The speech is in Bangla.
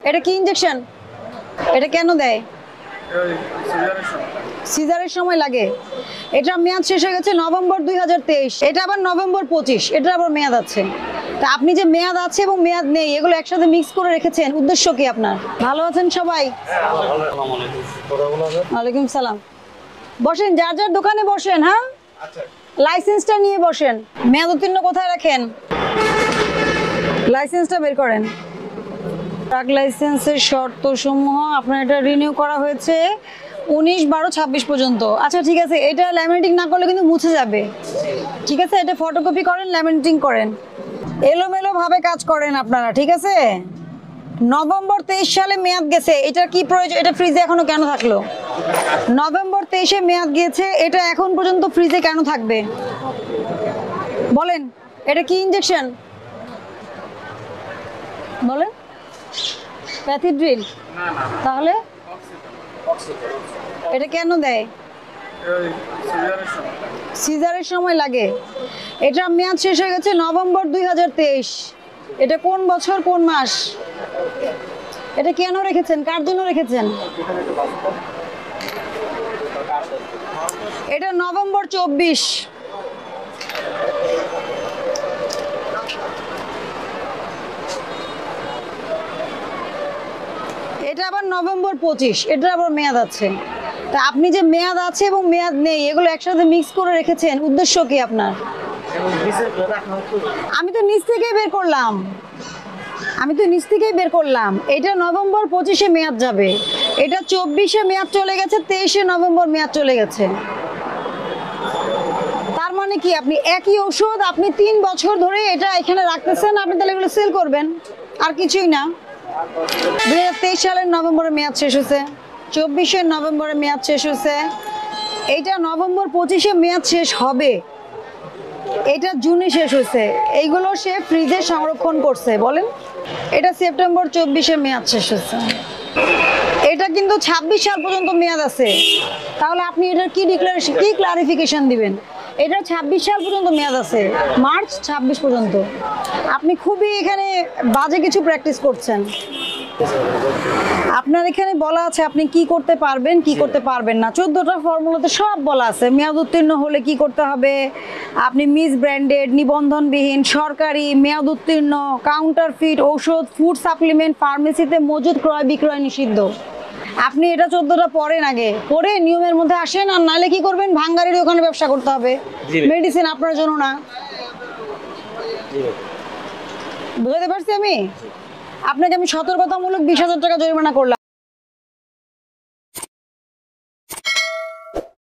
এটা কি ইনজেকশন? এটা কেন দেয়? সিজারের সময় লাগে। এটা মেয়াদ শেষ হয়ে গেছে নভেম্বর 2023, এটা আবার নভেম্বর 25, এটা আবার মেয়াদ আছে। তা আপনি যে মেয়াদ আছে এবং মেয়াদ নেই এগুলো একসাথে মিক্স করে রেখেছেন, উদ্দেশ্য কি আপনার? ভালো আছেন সবাই? ওয়ালাইকুম সালাম। বসেন, যার যার দোকানে বসেন। হ্যাঁ, লাইসেন্সটা নিয়ে বসেন। মেয়াদ উত্তীর্ণ কোথায় রাখেন? লাইসেন্সটা বের করেন। ট্রাক লাইসেন্সের শর্তসমূহ আপনার এটা রিনিউ করা হয়েছে 19/12/26 পর্যন্ত। আচ্ছা ঠিক আছে, এটা ল্যামিনেটিং না করলে কিন্তু মুছে যাবে। ঠিক আছে, এটা ফটোকপি করেন, ল্যামিনেটিং করেন। এলোমেলো ভাবে কাজ করেন আপনারা, ঠিক আছে? নভেম্বর 23 সালে মেয়াদ গেছে, এটা কি প্রয়োজন? এটা ফ্রিজে এখনো কেন থাকলো? নভেম্বর 23-এ মেয়াদ গিয়েছে, এটা এখন পর্যন্ত ফ্রিজে কেন থাকবে বলেন? এটা কি ইনজেকশন বলেন? প্যাথিড্রিল? তাহলে এটা কেন দেয়? সিজারের সময় লাগে। এটা মেয়াদ শেষ হয়ে গেছে নভেম্বর 2023, এটা কোন বছর কোন মাস? এটা কেন রেখেছেন, কার জন্য রেখেছেন? এটা নভেম্বর 24। এটা আবার নভেম্বর 25, এটা আবার মেয়াদ আছে। তা আপনি যে মেয়াদ আছে এবং মেয়াদ নেই এগুলো একসাথে মিক্স করে রেখেছেন, উদ্দেশ্য কি আপনার? আমি তো নিচ থেকেই বের করলাম। এটা নভেম্বর 25-এ মেয়াদ যাবে, এটা 24-এ মেয়াদ চলে গেছে, 23-এ নভেম্বর মেয়াদ চলে গেছে। তার মানে কি আপনি একই ওষুধ আপনি 3 বছর ধরে এটা এখানে রাখতেছেন, আপনি তাহলে এগুলো সেল করবেন, আর কিছুই না। 2023 সালের নভেম্বরে মেয়াদ শেষ হয়েছে, 24-এর নভেম্বরে মেয়াদ শেষ হয়েছে, এইটা নভেম্বর 25-এ মেয়াদ শেষ হবে, এটা জুনে শেষ হয়েছে। এইগুলো সে ফ্রিজে সংরক্ষণ করছে। বলেন, এটা সেপ্টেম্বর 24-এ মেয়াদ শেষ হয়েছে, এটা কিন্তু 26 সাল পর্যন্ত মেয়াদ আছে। তাহলে আপনি এটার কি ডিক্লারেশন, কি ক্লারিফিকেশন দিবেন? এটা 26 সাল পর্যন্ত মেয়াদ আছে, মার্চ 26 পর্যন্ত। আপনি খুবই এখানে বাজে কিছু প্র্যাকটিস করছেন। আপনার এখানে বলা আছে আপনি কি করতে পারবেন কি করতে পারবেন না, 14টা ফর্মুলাতে সব বলা আছে। মেয়াদ উত্তীর্ণ হলে কি করতে হবে, আপনি মিস ব্র্যান্ডেড, নিবন্ধনবিহীন, সরকারি, মেয়াদ উত্তীর্ণ, কাউন্টারফিট ঔষধ, ফুড সাপ্লিমেন্ট, ফার্মেসিতে মজুদ ক্রয় বিক্রয় নিষিদ্ধ। আপনি এটা 14টা পড়েন, আগে পড়ে নিয়মের মধ্যে আসেন, আর নাহলে কি করবেন, ভাঙ্গারির ওখানে ব্যবসা করতে হবে। মেডিসিন আপনার জন্য না। বুঝতে পারছি আমি? আপনাকে আমি সতর্কতামূলক 20,000 টাকা জরিমানা করলাম।